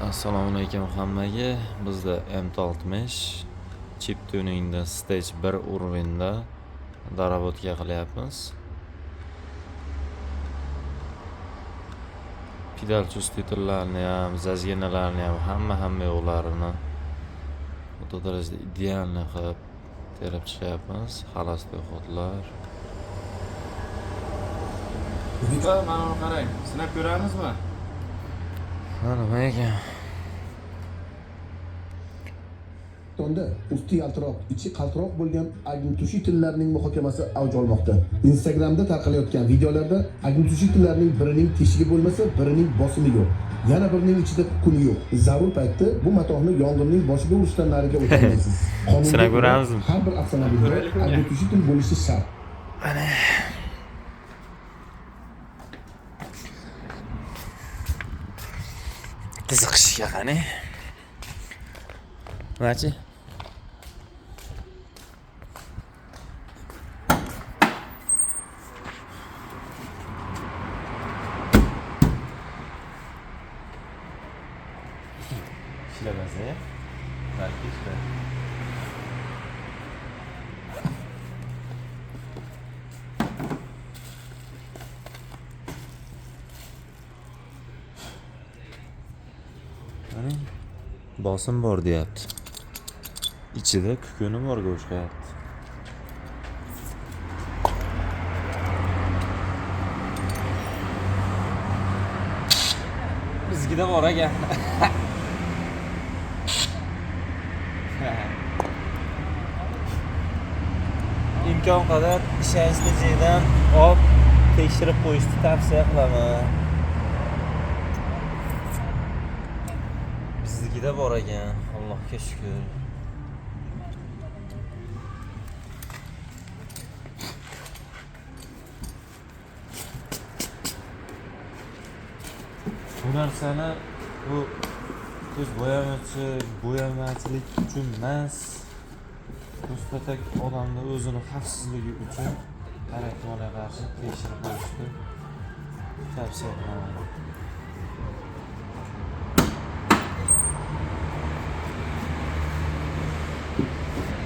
Assalomu alaykum hammaga. Bizda M60 chip tuningda stage 1 уровеньda darabotka qilyapmiz. Pedal chustitellarni ham, zazginalarni ham hamma yo'llarini o'ta darajada idealni qilib terib chiqyapmiz. Xalosli xodlar. Mana buni qarang. Sinab ko'ramizmi? Nima ekan? Tonda usti yaltiroq, ichi qaltiroq bo'lgan agnetushitellarning muhokamasi avj olmoqda. Instagramda tarqalayotgan videolarda agnetushitellarning birining teshigi bo'lmasa, birining bosimi yo'q. Yana birining ichida kukuni yo'q. Zarur paytda bu matohni yong'inning boshiga urishdan nariga o'tolmaysiz. Sinab ko'ramizmi? Har bir avtomobilda agnetushitel bo'lishi shart. Mana qiziqishga qani. Machi? İşlemese ya. Belki işler. Bosim bor deyapti. İchida kukuni borga o'xshayapti. Bizgida bor ekan. İmkon qadar ishonchli joydan olib tekshirib qo'yishni tavsiya qilaman. Biznikida bor ekan, Allohga shukr. Bu narsani bu ko'z bo'yamachilik uchun emas, musbatak odamni o'zini xavfsizligi uchun har ehtimolga qarshi tekshirib qo'yishni tavsiya qilaman.